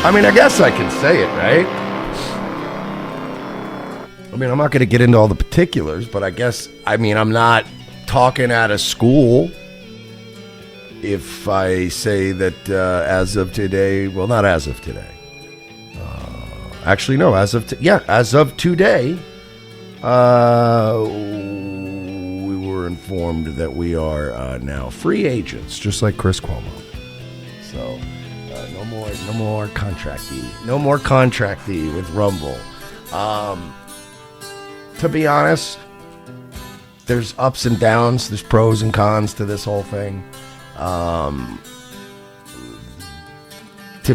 I mean, I guess I can say it, right? I mean, I'm not going to get into all the particulars, but I guess, I mean, I'm not talking out of school if I say that as of today, well, not as of today. Actually, no, as of today, we were informed that we are now free agents, just like Chris Cuomo. So, no more contractee with Rumble. To be honest, there's ups and downs. There's pros and cons to this whole thing. To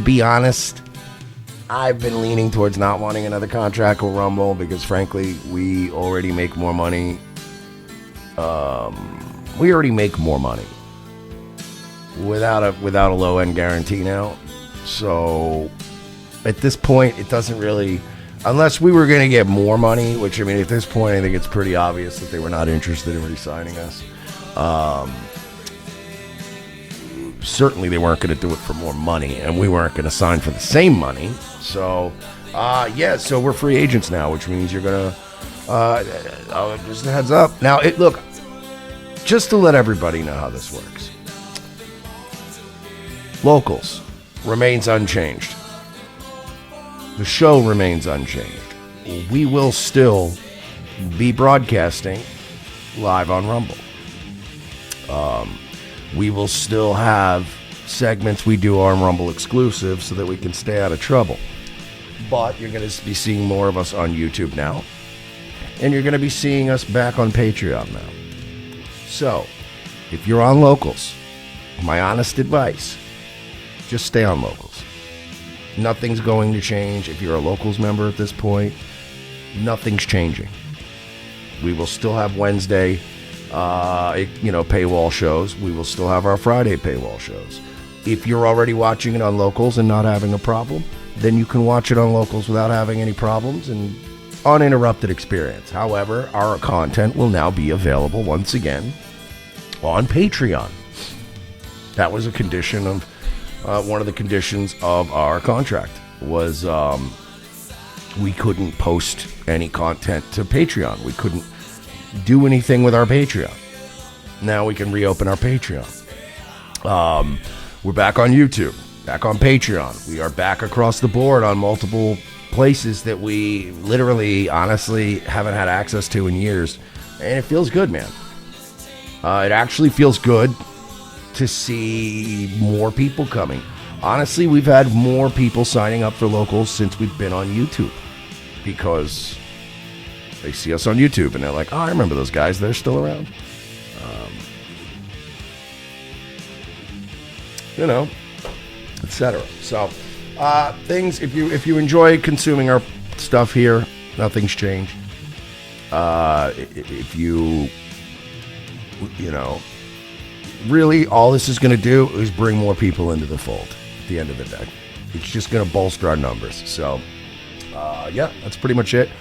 be honest, I've been leaning towards not wanting another contract with Rumble because, frankly, we already make more money. We already make more money without a low-end guarantee now. So at this point, it doesn't really, unless we were going to get more money, which, I mean, at this point, I think it's pretty obvious that they were not interested in re-signing us. Certainly they weren't going to do it for more money, and we weren't going to sign for the same money. So, so we're free agents now, which means you're going to, just a heads up. Now, look, just to let everybody know how this works. Locals remains unchanged. The show remains unchanged. We will still be broadcasting live on Rumble. We will still have segments we do on Rumble exclusive so that we can stay out of trouble. But you're going to be seeing more of us on YouTube now. And you're going to be seeing us back on Patreon now. So, if you're on Locals, my honest advice, just stay on Locals. Nothing's going to change. If you're a Locals member at this point, nothing's changing. We will still have Wednesday paywall shows. We will still have our Friday paywall shows. If you're already watching it on Locals and not having a problem, then you can watch it on Locals without having any problems and uninterrupted experience. However, our content will now be available once again on Patreon. That was a condition of one of the conditions of our contract was we couldn't post any content to Patreon. We couldn't do anything with our Patreon. Now we can reopen our Patreon. We're back on YouTube, back on Patreon. We are back across the board on multiple places that we literally, honestly, haven't had access to in years. And it feels good, man. It actually feels good to see more people coming. Honestly, we've had more people signing up for Locals since we've been on YouTube because they see us on YouTube and they're like, oh, I remember those guys. They're still around. Etc. So, things, if you enjoy consuming our stuff here, nothing's changed. If you really all this is going to do is bring more people into the fold at the end of the day. It's just going to bolster our numbers. So, that's pretty much it.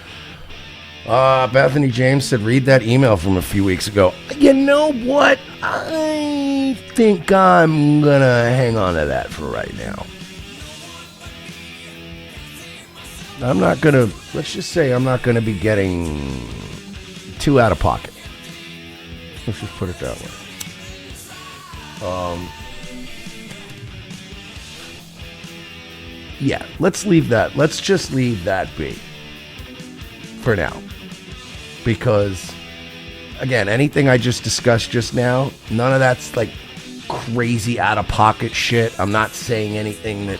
Bethany James said, read that email from a few weeks ago. You know what? I think I'm going to hang on to that for right now. Let's just say I'm not going to be getting too out of pocket. Let's just put it that way. Let's leave that. Let's just leave that be for now. Because, again, anything I just discussed just now, none of that's like crazy out-of-pocket shit. I'm not saying anything that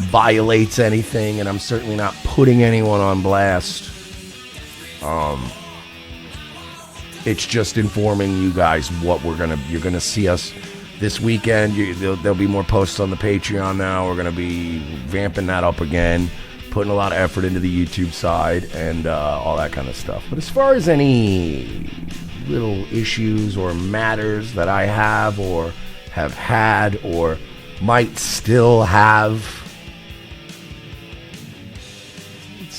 violates anything, and I'm certainly not putting anyone on blast. It's just informing you guys what you're gonna see us this weekend. There'll be more posts on the Patreon now. We're gonna be vamping that up again, putting a lot of effort into the YouTube side and all that kind of stuff. But as far as any little issues or matters that I have or have had or might still have,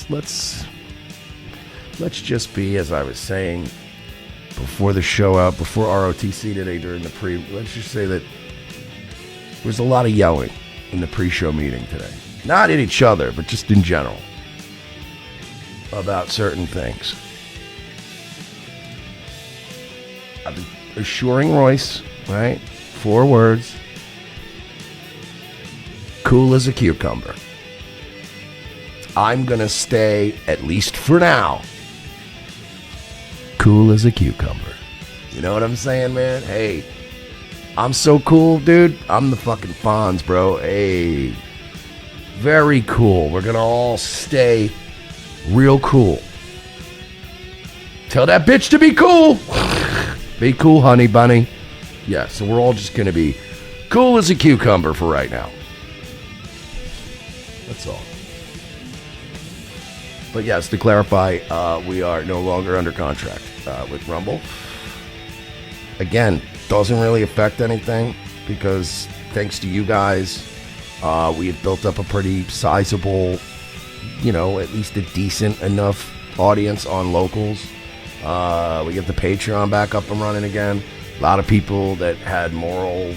let's just be, as I was saying before the show out, before ROTC today during the let's just say that there was a lot of yelling in the pre-show meeting today. Not at each other, but just in general. About certain things. I've been assuring Royce, right? 4 words. Cool as a cucumber. I'm going to stay, at least for now, cool as a cucumber. You know what I'm saying, man? Hey, I'm so cool, dude. I'm the fucking Fonz, bro. Hey, very cool. We're going to all stay real cool. Tell that bitch to be cool. Be cool, honey bunny. Yeah, so we're all just going to be cool as a cucumber for right now. That's all. But yes, to clarify, we are no longer under contract with Rumble. Again, doesn't really affect anything because thanks to you guys, we have built up a pretty sizable, at least a decent enough audience on locals. We get the Patreon back up and running again. A lot of people that had moral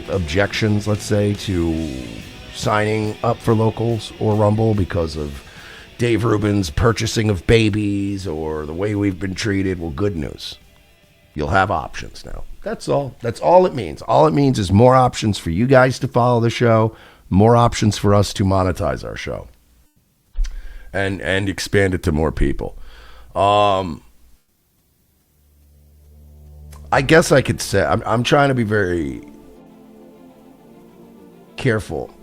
objections, let's say, to signing up for locals or Rumble because of Dave Rubin's purchasing of babies or the way we've been treated. Well, good news. You'll have options now. That's all. That's all it means. All it means is more options for you guys to follow the show, more options for us to monetize our show and expand it to more people. I guess I could say I'm trying to be very careful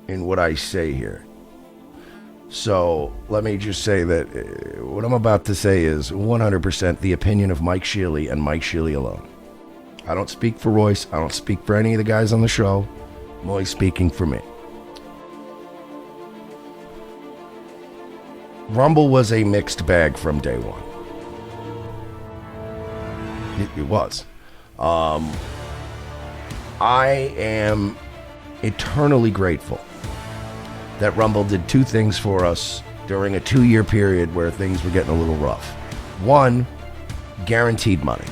in what I say here. So let me just say that what I'm about to say is 100% the opinion of Mike Shealy and Mike Shealy alone. I don't speak for Royce. I don't speak for any of the guys on the show. I'm only speaking for me. Rumble was a mixed bag from day one. It was. I am eternally grateful that Rumble did 2 things for us during a 2-year period where things were getting a little rough. 1, guaranteed money.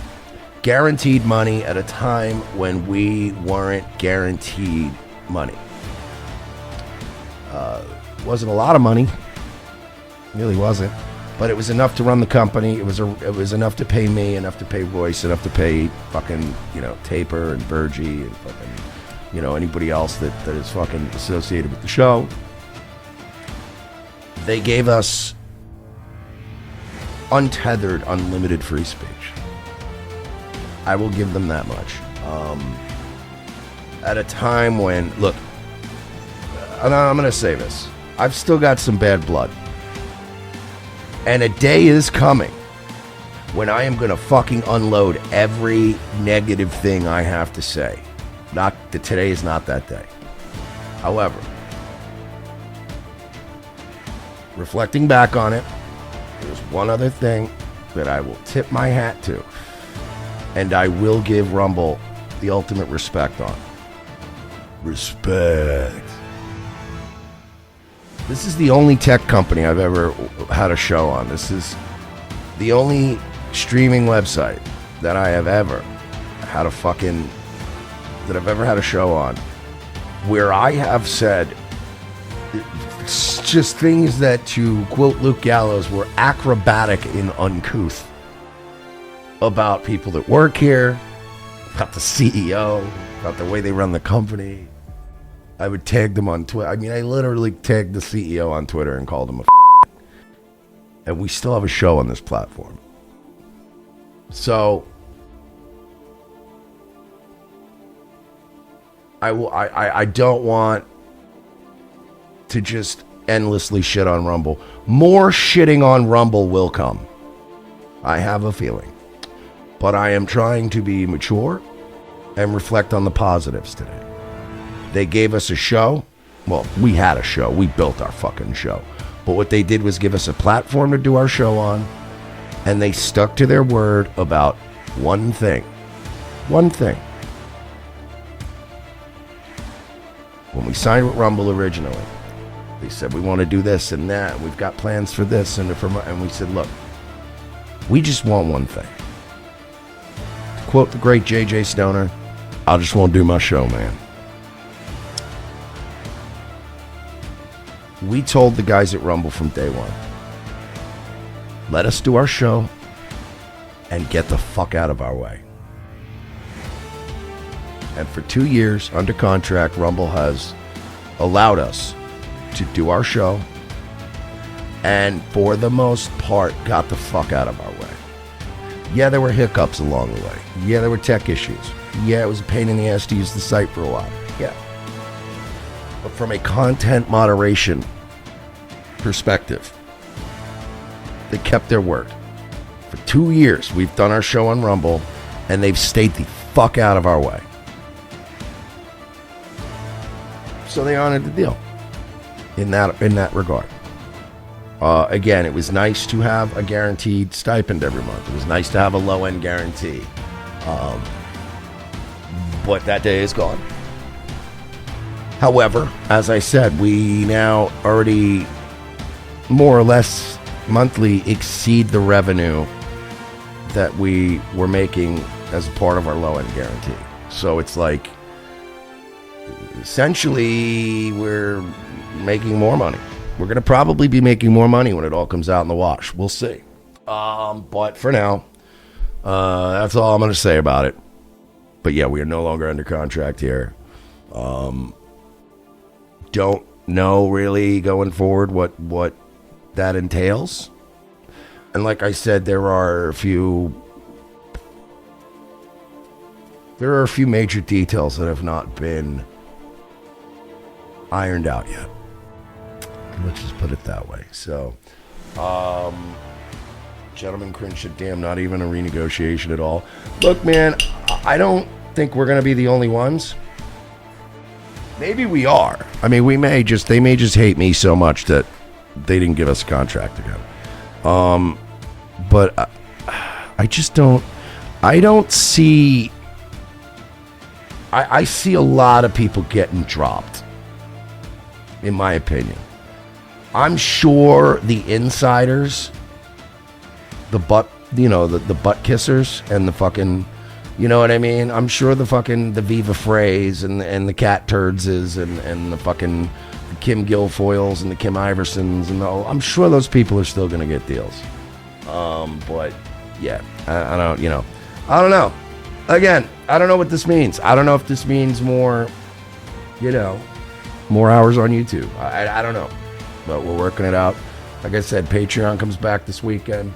Guaranteed money at a time when we weren't guaranteed money. Wasn't a lot of money. Really wasn't. But it was enough to run the company. It was enough to pay me, enough to pay Royce, enough to pay fucking, Taper and Virgie and fucking, anybody else that is fucking associated with the show. They gave us untethered, unlimited free speech. I will give them that much. At a time when, look, I'm going to say this. I've still got some bad blood. And a day is coming when I am going to fucking unload every negative thing I have to say. Not that today is not that day. However, reflecting back on it, there's one other thing that I will tip my hat to, and I will give Rumble the ultimate respect on. Respect. This is the only tech company I've ever had a show on. This is the only streaming website that I have ever had a show on where I have said just things that, to quote Luke Gallows, were acrobatic and uncouth about people that work here, about the CEO, about the way they run the company. I would tag them on Twitter. I mean, I literally tagged the CEO on Twitter and called him a and we still have a show on this platform. So I don't want to just endlessly shit on Rumble. More shitting on Rumble will come. I have a feeling. But I am trying to be mature and reflect on the positives today. They gave us a show. Well, we had a show. We built our fucking show. But what they did was give us a platform to do our show on. And they stuck to their word about one thing. One thing. When we signed with Rumble originally, they said, we want to do this and that. We've got plans for this. And we said, look, we just want one thing. To quote the great J.J. Stoner, I just want to do my show, man. We told the guys at Rumble from day one, let us do our show and get the fuck out of our way. And for 2 years, under contract, Rumble has allowed us to do our show and, for the most part, got the fuck out of our way. Yeah, there were hiccups along the way. Yeah, there were tech issues. Yeah, it was a pain in the ass to use the site for a while. Yeah. But from a content moderation perspective, they kept their word. For 2 years, we've done our show on Rumble, and they've stayed the fuck out of our way. So they honored the deal in that regard. Again, it was nice to have a guaranteed stipend every month. It was nice to have a low-end guarantee. But that day is gone. However, as I said, we now already more or less monthly exceed the revenue that we were making as a part of our low-end guarantee. So it's like, essentially, we're making more money. We're going to probably be making more money when it all comes out in the wash. We'll see. But for now, that's all I'm going to say about it. But yeah, we are no longer under contract here. Don't know really going forward what that entails. And like I said, there are a few major details that have not been ironed out yet. Let's just put it that way. So, gentleman cringe said, damn, not even a renegotiation at all. Look, man, I don't think we're going to be the only ones. Maybe we are. I mean, they may just hate me so much that they didn't give us a contract again. But I just don't, I see a lot of people getting dropped, in my opinion. I'm sure the insiders, the butt kissers and the fucking, you know what I mean? I'm sure the Viva Freys and the Cat Turdses and the fucking Kim Guilfoyles and the Kim Iversons and I'm sure those people are still going to get deals. But yeah, I don't know. Again, I don't know what this means. I don't know if this means more, more hours on YouTube. I don't know. But we're working it out. Like I said, Patreon comes back this weekend.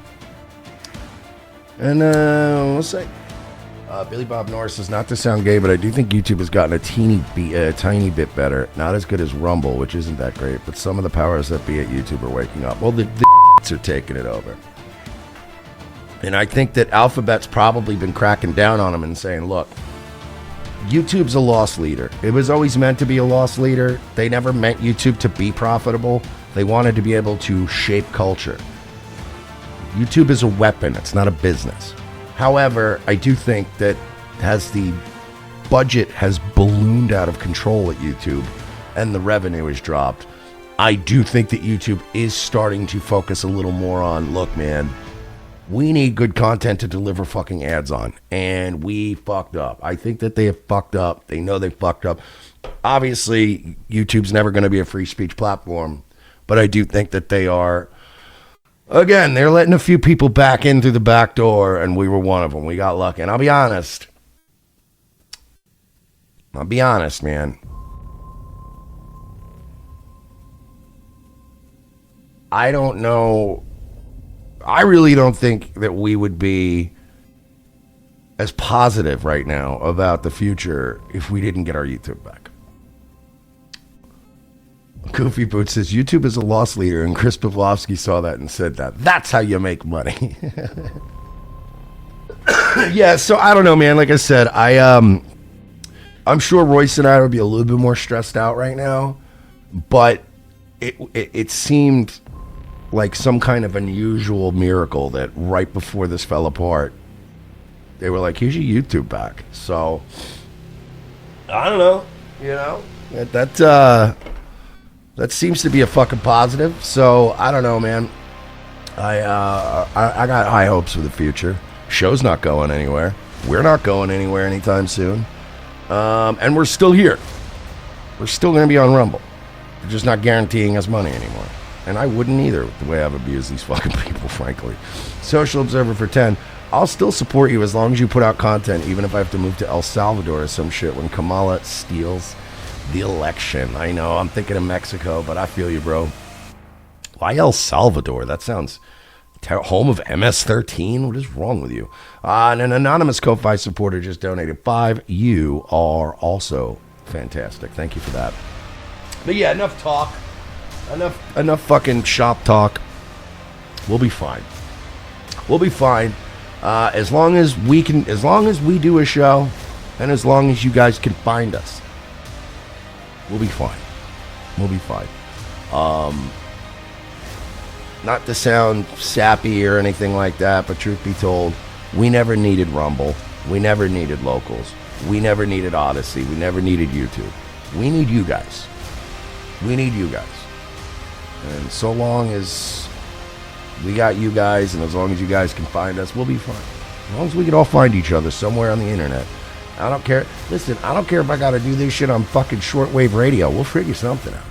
And we'll see. Billy Bob Norris says, not to sound gay, but I do think YouTube has gotten a tiny bit better. Not as good as Rumble, which isn't that great, but some of the powers that be at YouTube are waking up. Well, the are taking it over. And I think that Alphabet's probably been cracking down on them and saying, look, YouTube's a loss leader. It was always meant to be a loss leader. They never meant YouTube to be profitable. They wanted to be able to shape culture. YouTube is a weapon. It's not a business. However, I do think that as the budget has ballooned out of control at YouTube and the revenue has dropped, I do think that YouTube is starting to focus a little more on, look, man, we need good content to deliver fucking ads on. And we fucked up. I think that they have fucked up. They know they fucked up. Obviously, YouTube's never going to be a free speech platform. But I do think that they are, again, they're letting a few people back in through the back door. And we were one of them. We got lucky. And I'll be honest, man. I don't know. I really don't think that we would be as positive right now about the future if we didn't get our YouTube back. Goofy Boots says, YouTube is a loss leader, and Chris Pavlovsky saw that and said that. That's how you make money. Yeah, so I don't know, man. Like I said, I'm sure Royce and I would be a little bit more stressed out right now, but it seemed like some kind of unusual miracle that right before this fell apart, they were like, here's your YouTube back. So, I don't know, that seems to be a fucking positive. So, I don't know, man. I got high hopes for the future. Show's not going anywhere. We're not going anywhere anytime soon. And we're still here. We're still going to be on Rumble. They're just not guaranteeing us money anymore. And I wouldn't either with the way I've abused these fucking people, frankly. Social Observer for 10. I'll still support you as long as you put out content, even if I have to move to El Salvador or some shit when Kamala steals the election. I know, I'm thinking of Mexico, but I feel you, bro. Why El Salvador? That sounds home of MS-13? What is wrong with you? And an anonymous Ko-Fi supporter just donated 5. You are also fantastic. Thank you for that. But yeah, enough talk. Enough fucking shop talk. We'll be fine. We'll be fine. As long as we do a show, and as long as you guys can find us, we'll be fine. We'll be fine. Not to sound sappy or anything like that, but truth be told, we never needed Rumble. We never needed Locals. We never needed Odyssey. We never needed YouTube. We need you guys. We need you guys. And so long as we got you guys, and as long as you guys can find us, we'll be fine. As long as we can all find each other somewhere on the internet. I don't care. Listen, I don't care if I got to do this shit on fucking shortwave radio. We'll figure something out.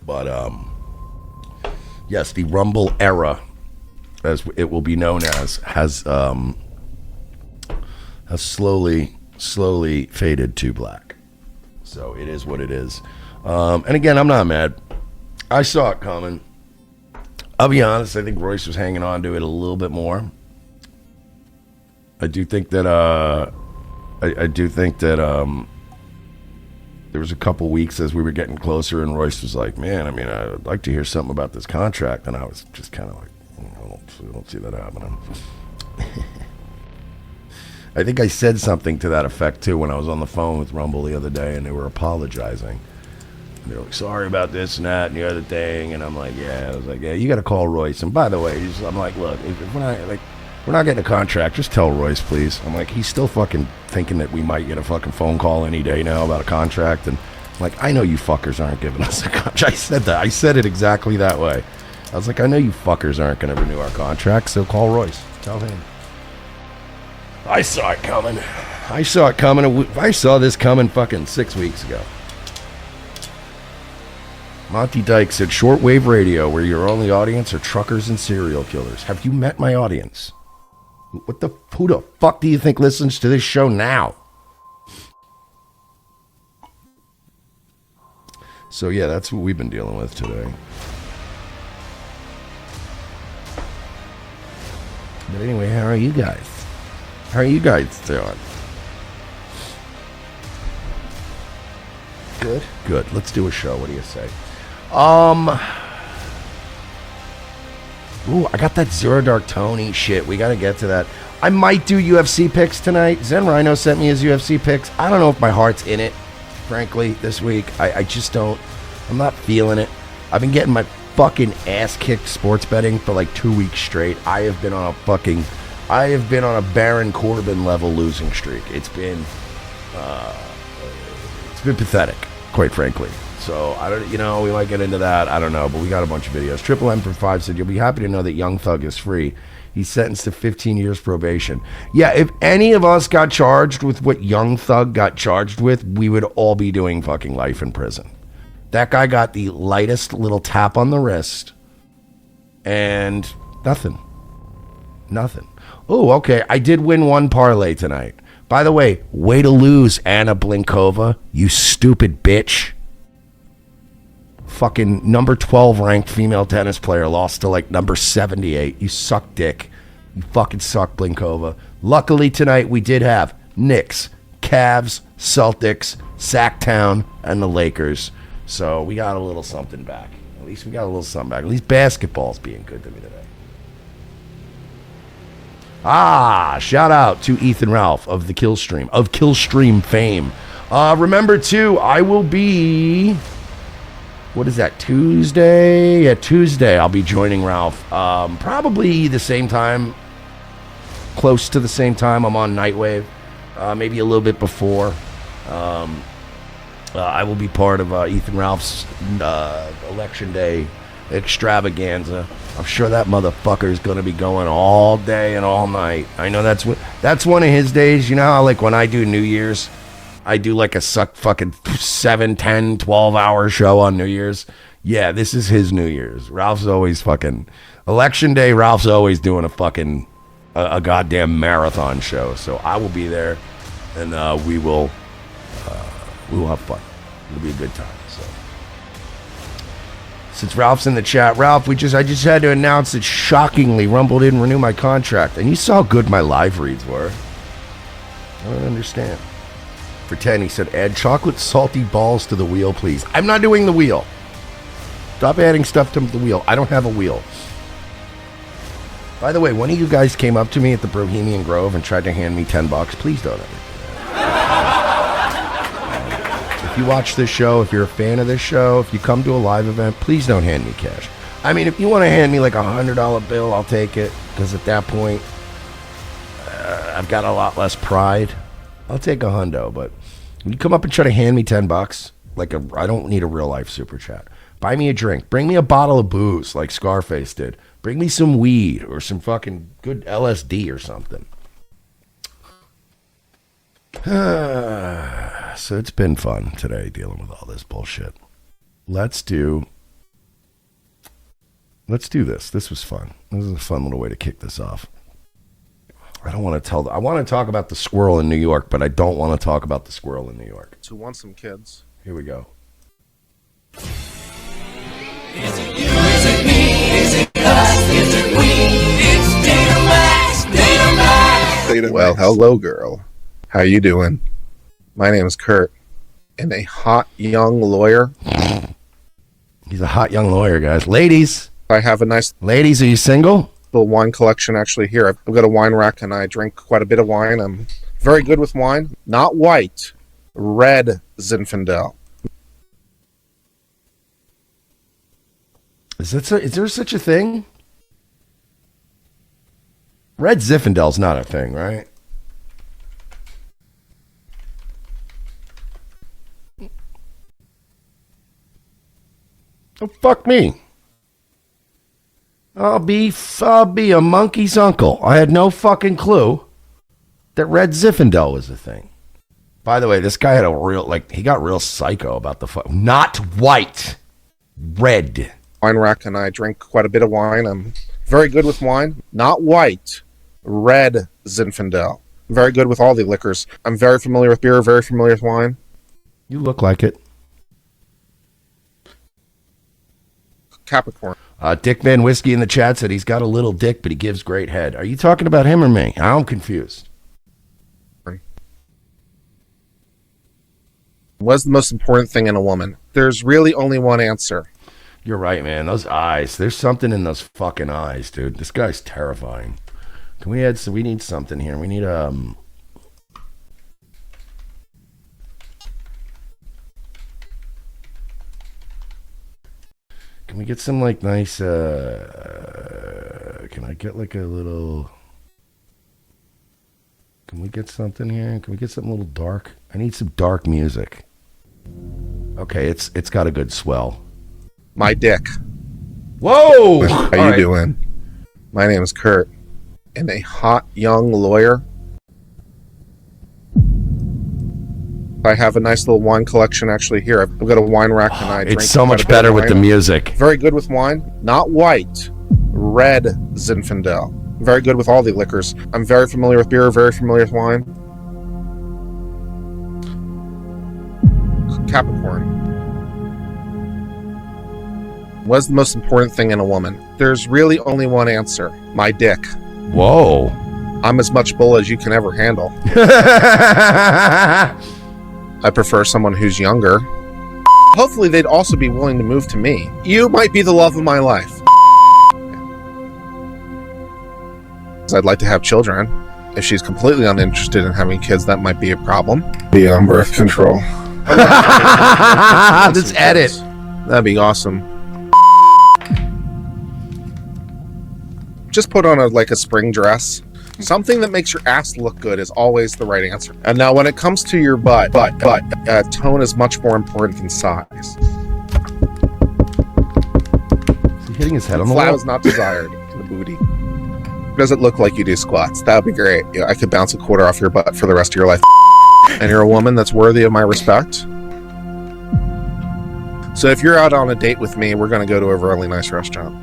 But, yes, the Rumble era, as it will be known as, has slowly faded to black. So it is what it is. And again, I'm not mad. I saw it coming. I'll be honest, I think Royce was hanging on to it a little bit more. I do think that there was a couple weeks as we were getting closer, and Royce was like, man, I mean, I'd like to hear something about this contract. And I was just kind of like, I don't see that happening. I think I said something to that effect, too, when I was on the phone with Rumble the other day, and they were apologizing. And they were like, sorry about this and that and the other thing. And I'm like, yeah. I was like, yeah, you got to call Royce. And by the way, I'm like, look, if we're not getting a contract, just tell Royce, please. I'm like, he's still fucking thinking that we might get a fucking phone call any day now about a contract. And I'm like, I know you fuckers aren't giving us a contract. I said that. I said it exactly that way. I was like, I know you fuckers aren't going to renew our contract, so call Royce. Tell him. I saw it coming. I saw this coming fucking 6 weeks ago. Monty Dyke said, shortwave radio, where your only audience are truckers and serial killers. Have you met my audience? Who the fuck do you think listens to this show now? So yeah, that's what we've been dealing with today. But anyway, how are you guys? How are you guys doing? Good. Let's do a show. What do you say? Ooh, I got that Zero Dark Tony shit. We got to get to that. I might do UFC picks tonight. Zen Rhino sent me his UFC picks. I don't know if my heart's in it, frankly, this week. I just don't. I'm not feeling it. I've been getting my fucking ass kicked sports betting for like 2 weeks straight. I have been on a Baron Corbin level losing streak. It's been pathetic, quite frankly. So I don't, we might get into that. I don't know, but we got a bunch of videos. Triple M for 5 said, you'll be happy to know that Young Thug is free. He's sentenced to 15 years probation. Yeah, if any of us got charged with what Young Thug got charged with, we would all be doing fucking life in prison. That guy got the lightest little tap on the wrist and nothing. Oh, okay. I did win one parlay tonight. By the way to lose, Anna Blinkova, you stupid bitch. Fucking number 12 ranked female tennis player lost to like number 78. You suck dick. You fucking suck, Blinkova. Luckily tonight we did have Knicks, Cavs, Celtics, Sacktown, and the Lakers. So we got a little something back. At least we got a little something back. At least basketball's being good to me today. Shout out to Ethan Ralph of Killstream fame. Remember too, I will be, what is that, Tuesday? Yeah, Tuesday I'll be joining Ralph. Probably the same time, close to the same time. I'm on Nightwave, maybe a little bit before. I will be part of Ethan Ralph's Election Day extravaganza. I'm sure that motherfucker is going to be going all day and all night. I know that's one of his days. You know how, like, when I do New Year's, I do like a fucking 7, 10, 12-hour show on New Year's. Yeah, this is his New Year's. Ralph's always fucking... Election day, Ralph's always doing a fucking... a goddamn marathon show. So I will be there, and we will have fun. It'll be a good time. So since Ralph's in the chat, Ralph, I just had to announce that shockingly Rumble didn't renew my contract, and you saw how good my live reads were. I don't understand. For 10, he said, add chocolate salty balls to the wheel, please. I'm not doing the wheel. Stop adding stuff to the wheel. I don't have a wheel. By the way, one of you guys came up to me at the Bohemian Grove and tried to hand me $10. Please don't ever do that. If you watch this show, if you're a fan of this show, if you come to a live event, please don't hand me cash. I mean, if you want to hand me like a $100 bill, I'll take it. Because at that point, I've got a lot less pride. I'll take a hundo. But when you come up and try to hand me $10, I don't need a real life super chat. Buy me a drink. Bring me a bottle of booze like Scarface did. Bring me some weed or some fucking good LSD or something. So it's been fun today dealing with all this bullshit. Let's do this. This was fun. This is a fun little way to kick this off. I want to talk about the squirrel in New York, but I don't want to talk about the squirrel in New York. Who wants some kids? Here we go. Is it you? Is it me? Is it us? Is it we? It's Data Max. Data Max. Well, hello, girl. How you doing? My name is Kurt, and a hot young lawyer. He's a hot young lawyer, guys. Ladies. I have a nice... Ladies, are you single? Little wine collection actually here. I've got a wine rack, and I drink quite a bit of wine. I'm very good with wine. Not white. Red Zinfandel. Is there such a thing? Red Zinfandel's not a thing, right? Oh, fuck me. I'll be a monkey's uncle. I had no fucking clue that Red Zinfandel was a thing. By the way, this guy had he got real psycho about the not white, red. Wine rack, and I drink quite a bit of wine. I'm very good with wine. Not white. Red Zinfandel. I'm very good with all the liquors. I'm very familiar with beer, very familiar with wine. You look like it. Capricorn. Dick Van Whiskey in the chat said he's got a little dick, but he gives great head. Are you talking about him or me? I'm confused. What's the most important thing in a woman? There's really only one answer. You're right, man. Those eyes. There's something in those fucking eyes, dude. This guy's terrifying. Can we add... So we need something here. We need, Can we get some, like, nice, Can I get, like, a little... Can we get something here? Can we get something a little dark? I need some dark music. Okay, it's got a good swell. My dick. Whoa! How you doing? My name is Kurt, and a hot young lawyer. I have a nice little wine collection actually here. I've got a wine rack, and I drink. It's so much better with the music. Very good with wine. Not white. Red Zinfandel. I'm very good with all the liquors. I'm very familiar with beer, very familiar with wine. Capricorn. What's the most important thing in a woman? There's really only one answer. My dick. Whoa. I'm as much bull as you can ever handle. I prefer someone who's younger. Hopefully they'd also be willing to move to me. You might be the love of my life. I'd like to have children. If she's completely uninterested in having kids, that might be a problem. Be on birth control. Just edit. That'd be awesome. Just put on a spring dress. Something that makes your ass look good is always the right answer. And now when it comes to your butt, tone is much more important than size. Is he hitting his head on the Flat wall? is not desired. The booty. Does it look like you do squats? That would be great. Yeah, I could bounce a quarter off your butt for the rest of your life. And you're a woman that's worthy of my respect. So if you're out on a date with me, we're going to go to a really nice restaurant.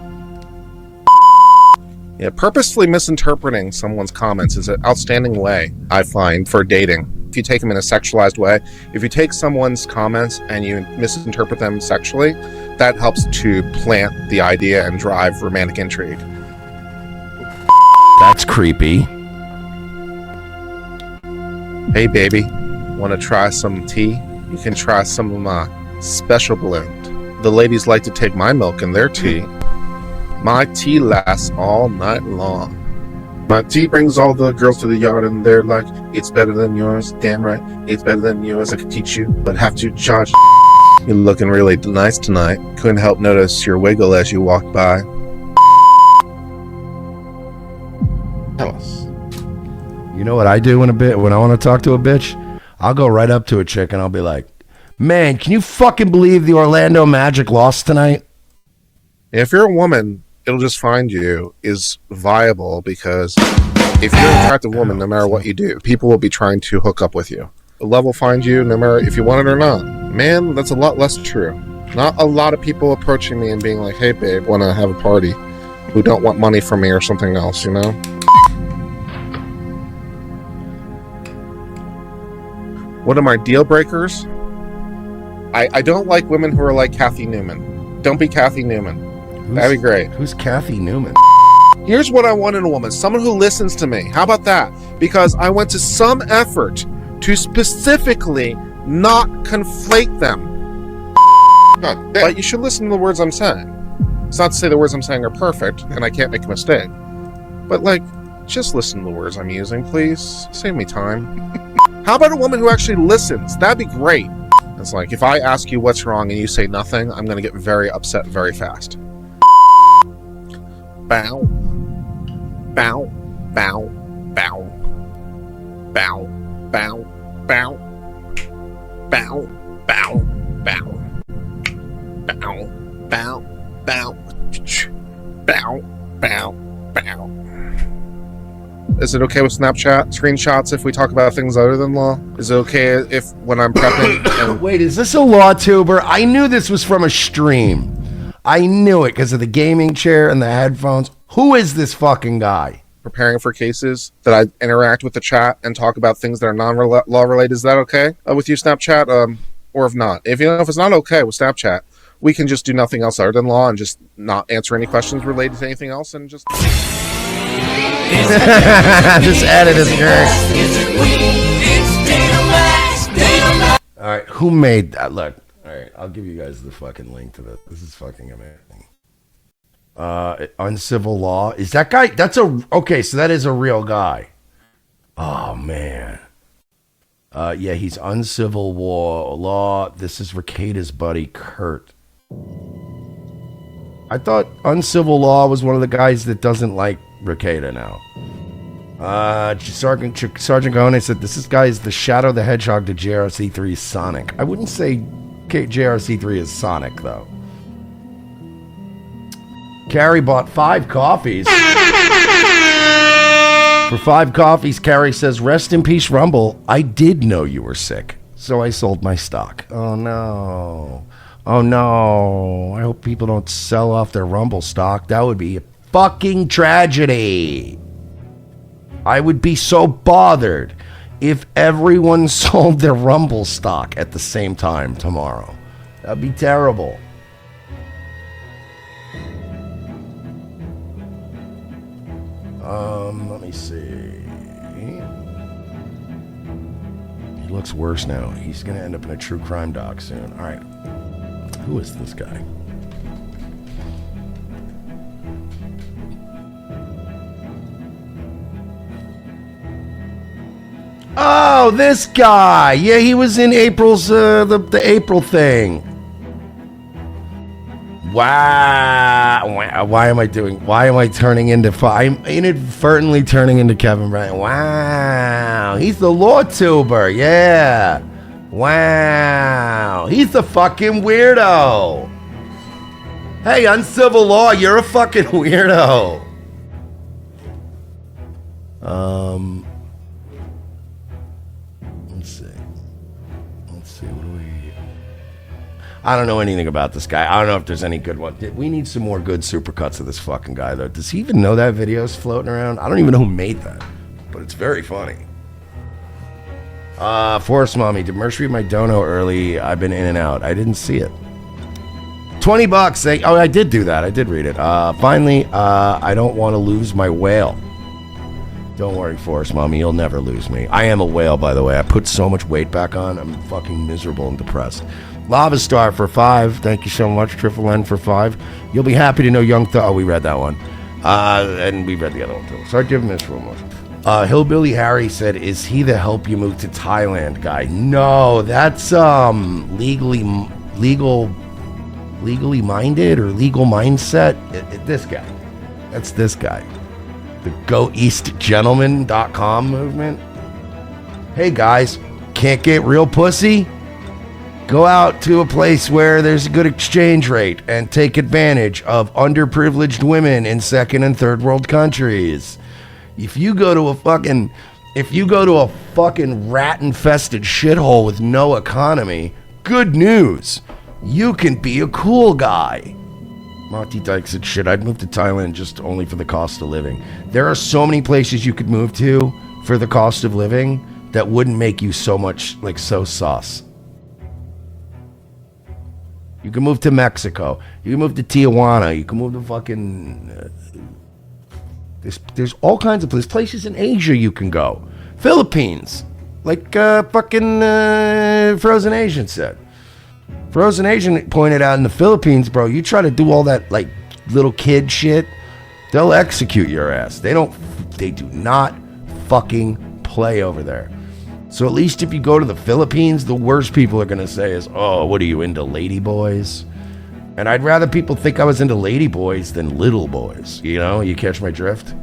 Yeah, purposefully misinterpreting someone's comments is an outstanding way, I find, for dating. If you take them in a sexualized way, if you take someone's comments and you misinterpret them sexually, that helps to plant the idea and drive romantic intrigue. That's creepy. Hey baby, want to try some tea? You can try some of my special blend. The ladies like to take my milk in their tea. My tea lasts all night long. My tea brings all the girls to the yard and they're like, it's better than yours, damn right. It's better than yours, I could teach you, but have to charge. You're looking really nice tonight. Couldn't help notice your wiggle as you walked by. Tell us. You know what I do when I want to talk to a bitch? I'll go right up to a chick and I'll be like, man, can you fucking believe the Orlando Magic lost tonight? If you're a woman, it'll just find you is viable because if you're an attractive woman, no matter what you do, people will be trying to hook up with you. Love will find you no matter if you want it or not. Man, that's a lot less true. Not a lot of people approaching me and being like, hey babe, want to have a party, who don't want money from me or something else, you know? What are my deal breakers? I don't like women who are like Kathy Newman. Don't be Kathy Newman. That'd be great. Who's Kathy Newman? Here's what I want in a woman. Someone who listens to me. How about that? Because I went to some effort to specifically not conflate them. But you should listen to the words I'm saying. It's not to say the words I'm saying are perfect, and I can't make a mistake. But, like, just listen to the words I'm using, please. Save me time. How about a woman who actually listens? That'd be great. It's like, if I ask you what's wrong and you say nothing, I'm going to get very upset very fast. Bow. Bow. Bow. Bow. Bow. Bow. Bow. Bow. Bow. Bow. Bow. Bow. Bow. Bow. Bow. Bow. Is it okay with Snapchat screenshots if we talk about things other than law? Is it okay if when I'm prepping and... Wait, is this a LawTuber? I knew this was from a stream. I knew it because of the gaming chair and the headphones. Who is this fucking guy? Preparing for cases that I interact with the chat and talk about things that are non-law related. Is that okay with you, Snapchat? Or if not? If it's not okay with Snapchat, we can just do nothing else other than law and just not answer any questions related to anything else and just... This edit is great. Alright, who made that? Look, alright, I'll give you guys the fucking link to this. This is fucking amazing. UnCivil Law. Is that guy? Okay, so that is a real guy. Oh, man. Yeah, he's UnCivil Law. This is Rekieta's buddy, Kurt. I thought UnCivil Law was one of the guys that doesn't like Rekieta now. Sergeant Gone said this guy is the Shadow the Hedgehog to JRC3's Sonic. I wouldn't say JRC3 is Sonic, though. Carrie bought 5 coffees. For 5 coffees, Carrie says, rest in peace, Rumble. I did know you were sick, so I sold my stock. Oh, no. Oh, no. I hope people don't sell off their Rumble stock. That would be a fucking tragedy. I would be so bothered if everyone sold their Rumble stock at the same time tomorrow. That'd be terrible. Let me see. He looks worse now. He's gonna end up in a true crime doc soon. All right. Who is this guy? Oh, this guy. Yeah, he was in April's the April thing. Wow. Why am I turning into I'm inadvertently turning into Kevin Bryant. Wow. He's the LawTuber. Yeah. Wow. He's the fucking weirdo. Hey, UnCivil Law, you're a fucking weirdo. Let's see. What do we... I don't know anything about this guy. I don't know if there's any good one. We need some more good supercuts of this fucking guy, though. Does he even know that video's floating around? I don't even know who made that, but it's very funny. Forest Mommy, did Mersh read my dono early? I've been in and out. I didn't see it. $20. Oh, I did do that. I did read it. Finally, I don't want to lose my whale. Don't worry, Forest Mommy. You'll never lose me. I am a whale, by the way. I put so much weight back on. I'm fucking miserable and depressed. Lava Star for 5. Thank you so much. Triple N for 5. You'll be happy to know Young Thug. Oh, we read that one. And we read the other one, too. So I give him this for more. Hillbilly Harry said, is he the help you move to Thailand guy? No, that's legally minded or legal mindset. This guy. That's this guy. The GoEastGentleman.com movement. Hey guys, can't get real pussy? Go out to a place where there's a good exchange rate and take advantage of underprivileged women in second and third world countries. If you go to a fucking rat-infested shithole with no economy, good news. You can be a cool guy. Monty Dyke said, shit, I'd move to Thailand just only for the cost of living. There are so many places you could move to for the cost of living that wouldn't make you so much, like, so sus. You can move to Mexico. You can move to Tijuana. You can move to fucking... There's all kinds of places in Asia you can go. Philippines. Like fucking Frozen Asian said. Frozen Asian pointed out in the Philippines, bro, you try to do all that, like, little kid shit, they'll execute your ass. They do not fucking play over there. So at least if you go to the Philippines, the worst people are going to say is, oh, what are you, into ladyboys? And I'd rather people think I was into ladyboys than little boys. You know, you catch my drift?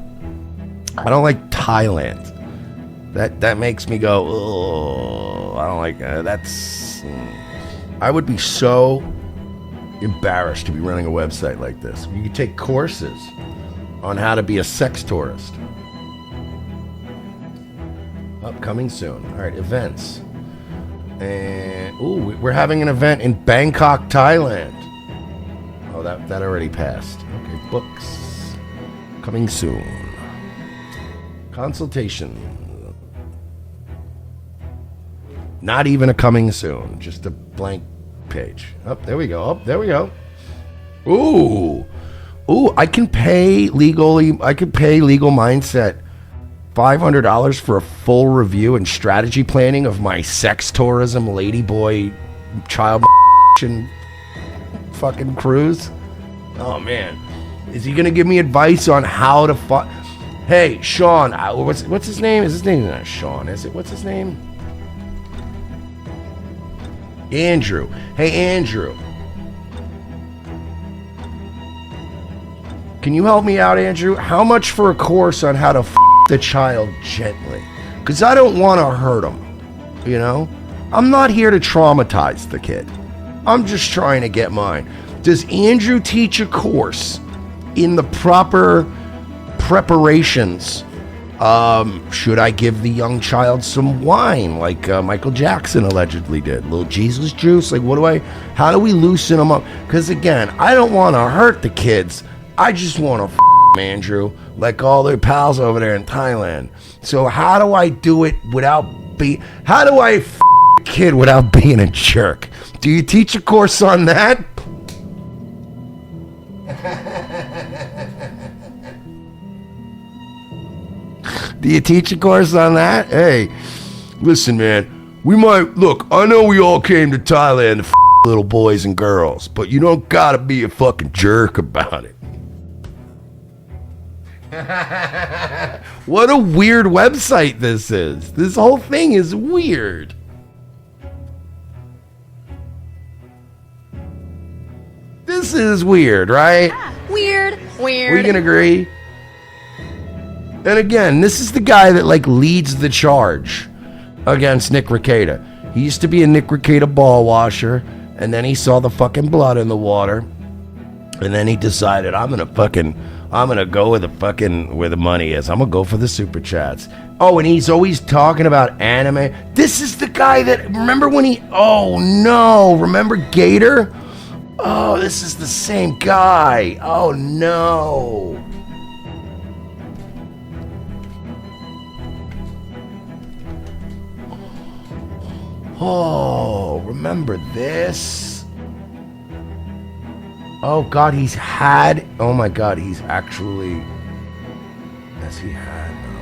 I don't like Thailand. That makes me go, oh, I don't like that's... I would be so embarrassed to be running a website like this. You could take courses on how to be a sex tourist. Upcoming soon. All right, events. And we're having an event in Bangkok, Thailand. Oh, that already passed. Okay, books. Coming soon. Consultation. Not even a coming soon. Just a blank page. Oh, there we go. Ooh, I can pay Legal Mindset $500 for a full review and strategy planning of my sex tourism ladyboy child and fucking cruise. Oh man, is he gonna give me advice on how to Hey, Sean, what's his name? Is his name not Sean? Is it? What's his name? Andrew. Hey, Andrew. Can you help me out, Andrew? How much for a course on how to the child gently? Because I don't want to hurt him, you know? I'm not here to traumatize the kid. I'm just trying to get mine. Does Andrew teach a course in the proper preparations? Should I give the young child some wine like Michael Jackson allegedly did? A little Jesus juice? Like, how do we loosen them up? Because again, I don't want to hurt the kids. I just want to Andrew like all their pals over there in Thailand. So how do I do it how do I a kid without being a jerk? Do you teach a course on that? Do you teach a course on that? Hey, listen, man. I know we all came to Thailand to little boys and girls, but you don't gotta be a fucking jerk about it. What a weird website this is. This whole thing is weird. This is weird, right? Weird. We can agree. And again, this is the guy that leads the charge against Nick Rekieta. He used to be a Nick Rekieta ball washer, and then he saw the fucking blood in the water, and then he decided, I'm I'm gonna go where the money is. I'm gonna go for the super chats. Oh, and he's always talking about anime. This is the guy that, remember when remember Gator? Oh, this is the same guy. Oh no. Oh, remember this? Oh God, oh my God, he's actually, has he had, no.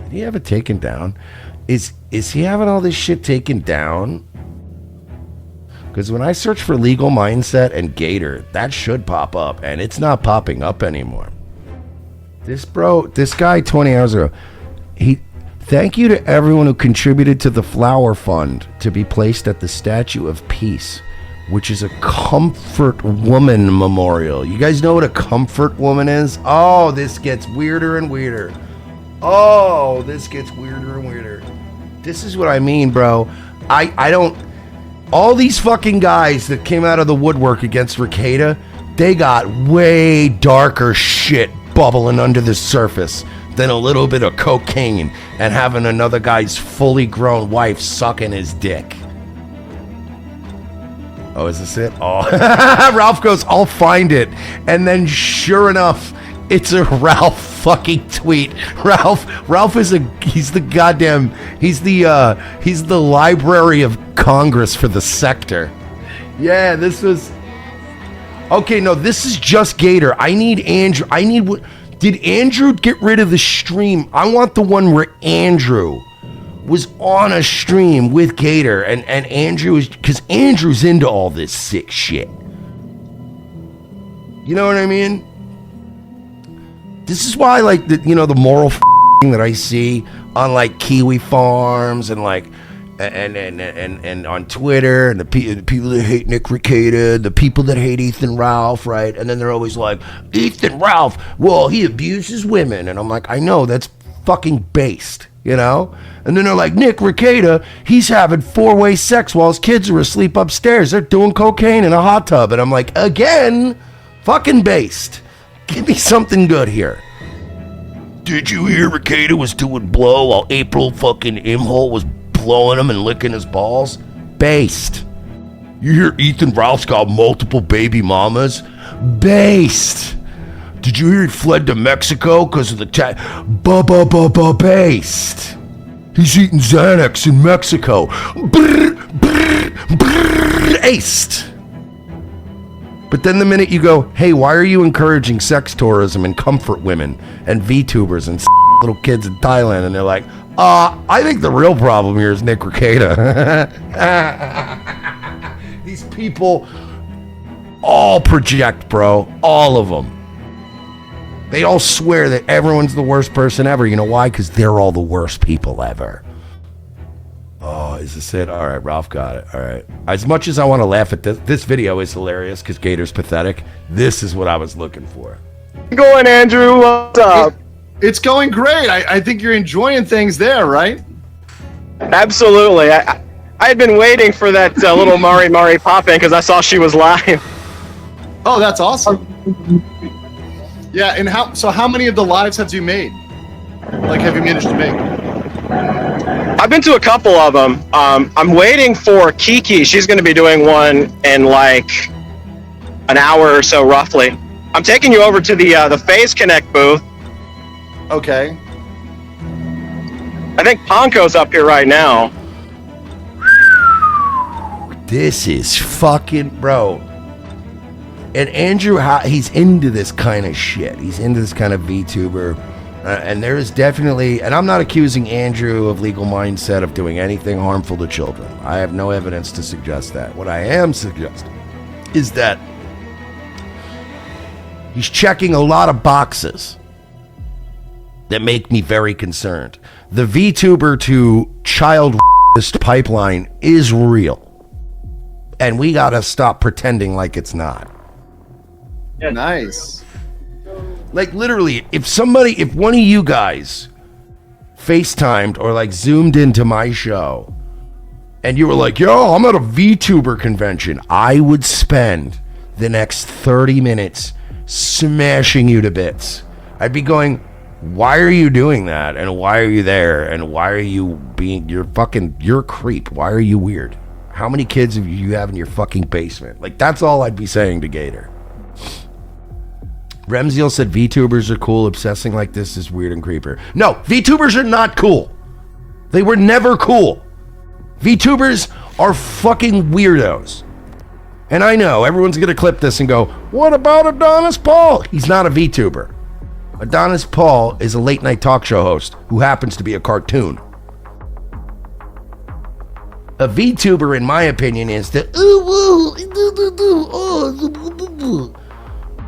Did he have it taken down? Is he having all this shit taken down? Because when I search for Legal Mindset and Gator, that should pop up, and it's not popping up anymore. This guy 20 hours ago, thank you to everyone who contributed to the Flower Fund to be placed at the Statue of Peace, which is a comfort woman memorial. You guys know what a comfort woman is? Oh, this gets weirder and weirder. Oh, this gets weirder and weirder. This is what I mean, bro. I don't... All these fucking guys that came out of the woodwork against Rekieta, they got way darker shit bubbling under the surface than a little bit of cocaine and having another guy's fully grown wife sucking his dick. Oh, is this it? Oh, Ralph goes, I'll find it. And then sure enough, it's a Ralph fucking tweet. Ralph is he's the Library of Congress for the sector. Yeah, this was, okay, no, this is just Gator. I need Andrew. Did Andrew get rid of the stream? I want the one where Andrew was on a stream with Gator, and Andrew is, because Andrew's into all this sick shit. You know what I mean? This is why, like, the moral that I see on, like, Kiwi Farms and, like, and on Twitter, and the people that hate Nick Rekieta, the people that hate Ethan Ralph, right? And then they're always like, Ethan Ralph, well, he abuses women. And I'm like, I know, that's fucking based, you know? And then they're like, Nick Rekieta, he's having 4-way sex while his kids are asleep upstairs. They're doing cocaine in a hot tub. And I'm like, again, fucking based. Give me something good here. Did you hear Rekieta was doing blow while April fucking Imhole was blowing him and licking his balls? Based. You hear Ethan Ralph's got multiple baby mamas? Based. Did you hear he fled to Mexico because of the based. He's eating Xanax in Mexico. Based. But then the minute you go, hey, why are you encouraging sex tourism and comfort women and VTubers and little kids in Thailand? And they're like, I think the real problem here is Nick Rekieta. These people all project, bro. All of them. They all swear that everyone's the worst person ever. You know why? Because they're all the worst people ever. Oh, is this it? All right, Ralph got it. All right. As much as I want to laugh at this video is hilarious because Gator's pathetic. This is what I was looking for. Going, Andrew. What's up? It's going great. I think you're enjoying things there, right? Absolutely. I had been waiting for that little Mari pop in because I saw she was live. Oh, that's awesome. Yeah, and how many of the lives have you made? Like, have you managed to make? I've been to a couple of them. I'm waiting for Kiki. She's going to be doing one in like an hour or so, roughly. I'm taking you over to the Phase Connect booth. Okay. I think Ponko's up here right now. This is fucking, bro. And Andrew, he's into this kind of shit. He's into this kind of VTuber. And there is definitely, and I'm not accusing Andrew of Legal Mindset of doing anything harmful to children. I have no evidence to suggest that. What I am suggesting is that he's checking a lot of boxes that make me very concerned. The VTuber to child pipeline is real. And we gotta stop pretending like it's not. Yeah, nice. Like, literally, if one of you guys FaceTimed or like zoomed into my show and you were like, yo, I'm at a VTuber convention, I would spend the next 30 minutes smashing you to bits. I'd be going, why are you doing that? And why are you there? And why are you being, you're a creep. Why are you weird? How many kids have you have in your fucking basement? Like, that's all I'd be saying to Gator. Remziel said VTubers are cool. Obsessing like this is weird and creeper. No, VTubers are not cool. They were never cool. VTubers are fucking weirdos. And I know everyone's going to clip this and go, what about Adonis Paul? He's not a VTuber. Adonis Paul is a late night talk show host who happens to be a cartoon. A VTuber, in my opinion, is the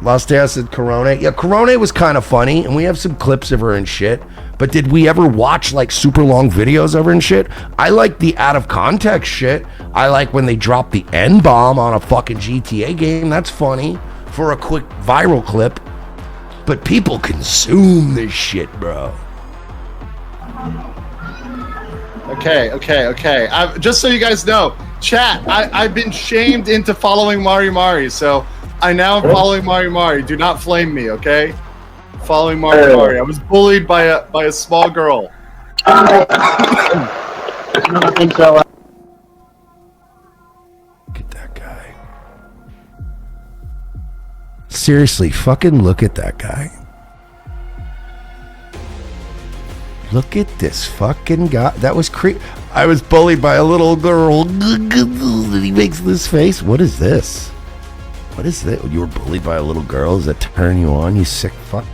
Lost Acid Corona. Yeah, Corona was kind of funny, and we have some clips of her and shit. But did we ever watch like super long videos of her and shit? I like the out of context shit. I like when they drop the N-bomb on a fucking GTA game. That's funny for a quick viral clip. But people consume this shit, bro. Okay. Just so you guys know, chat, I've been shamed into following Mari, so I now am following Mari. Do not flame me, okay? Following Mari. I was bullied by a small girl. Look at that guy. Seriously, fucking look at that guy. Look at this fucking guy. That was I was bullied by a little girl. And he makes this face. What is this? What is that? You were bullied by a little girl? Does that turn you on, you sick fuck?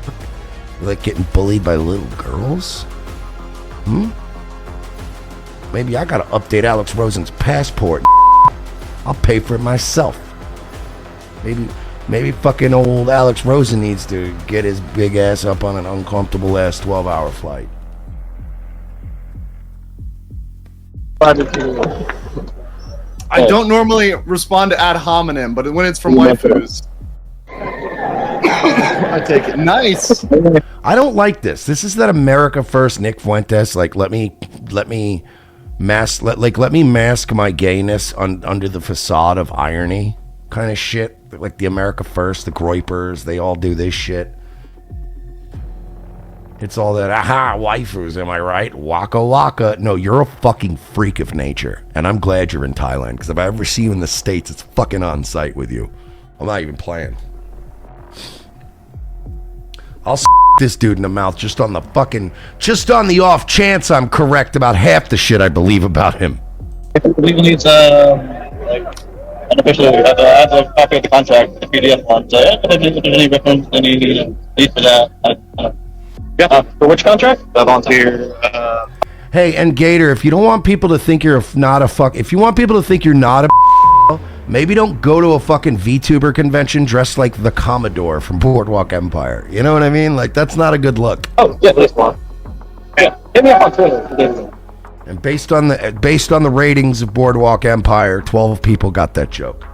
You like getting bullied by little girls? Maybe I gotta update Alex Rosen's passport. I'll pay for it myself. Maybe fucking old Alex Rosen needs to get his big ass up on an uncomfortable ass 12-hour flight. I don't normally respond to ad hominem, but when it's from waifus, I take it. Nice. I don't like this. This is that America First Nick Fuentes. Like, let me mask my gayness under the facade of irony kind of shit. Like the America First, the Groypers, they all do this shit. It's all that, waifus, am I right? Waka waka. No, you're a fucking freak of nature. And I'm glad you're in Thailand, because if I ever see you in the States, it's fucking on site with you. I'm not even playing. I'll this dude in the mouth just on the off chance I'm correct about half the shit I believe about him. Legal needs, unofficially, have a copy of the contract, the PDF one. So, if there's any reference, any need for that, yeah, for which contract? The volunteer. Hey, and Gator, if you don't want people to think you're not a if you want people to think you're not a maybe don't go to a fucking VTuber convention dressed like the Commodore from Boardwalk Empire. You know what I mean? Like, that's not a good look. Oh, yeah, this one. Yeah, hit me up on Twitter. And based on the ratings of Boardwalk Empire, 12 people got that joke.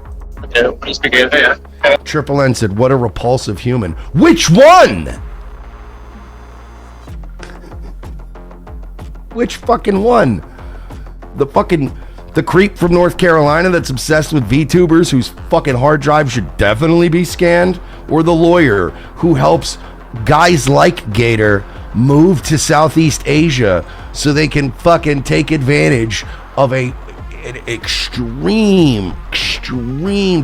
Yeah. Triple N said, "What a repulsive human." Which one? Which fucking one? The creep from North Carolina that's obsessed with VTubers whose fucking hard drive should definitely be scanned? Or the lawyer who helps guys like Gator move to Southeast Asia so they can fucking take advantage of an extreme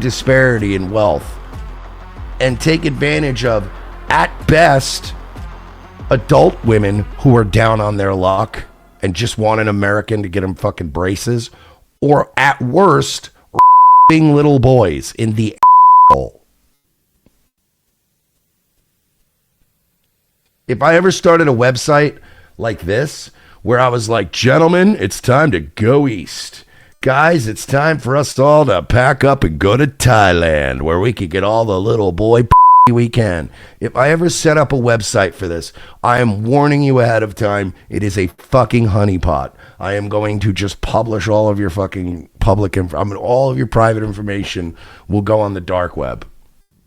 disparity in wealth and take advantage of, at best, adult women who are down on their luck and just want an American to get them fucking braces, or at worst, little boys in the hole. If I ever started a website like this, where I was like, gentlemen, it's time to go east. Guys, it's time for us all to pack up and go to Thailand, where we could get all the little boy we can. If I ever set up a website for this, I am warning you ahead of time, it is a fucking honeypot. I am going to just publish all of your fucking public all of your private information will go on the dark web.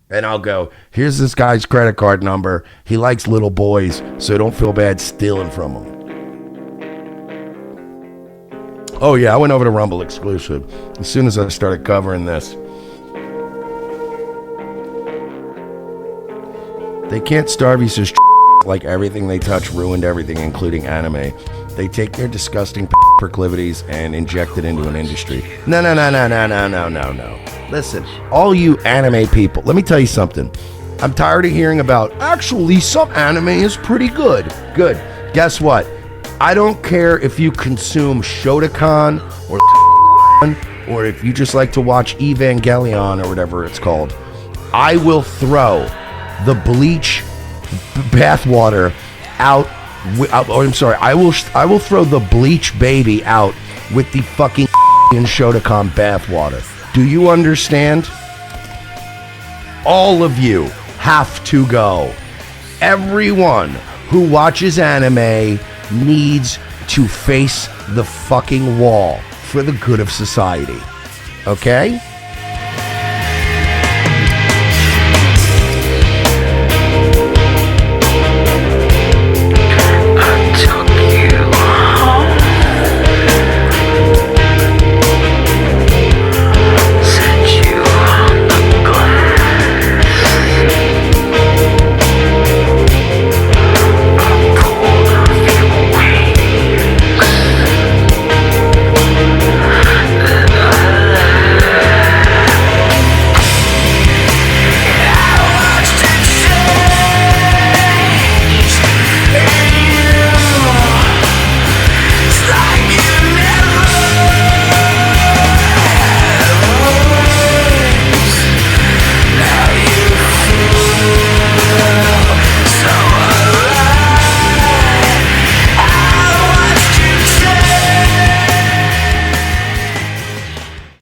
And I'll go, here's this guy's credit card number. He likes little boys, so don't feel bad stealing from him. Oh yeah, I went over to Rumble exclusive as soon as I started covering this. They can't starve you, says like everything they touch ruined everything, including anime. They take their disgusting proclivities and inject it into an industry. No. Listen, all you anime people, let me tell you something. I'm tired of hearing about, actually, some anime is pretty good. Good. Guess what? I don't care if you consume Shotokan or if you just like to watch Evangelion or whatever it's called. I will throw the bleach bathwater out. I will throw the bleach baby out with the fucking Shotokan bathwater. Do you understand? All of you have to go. Everyone who watches anime needs to face the fucking wall for the good of society. Okay?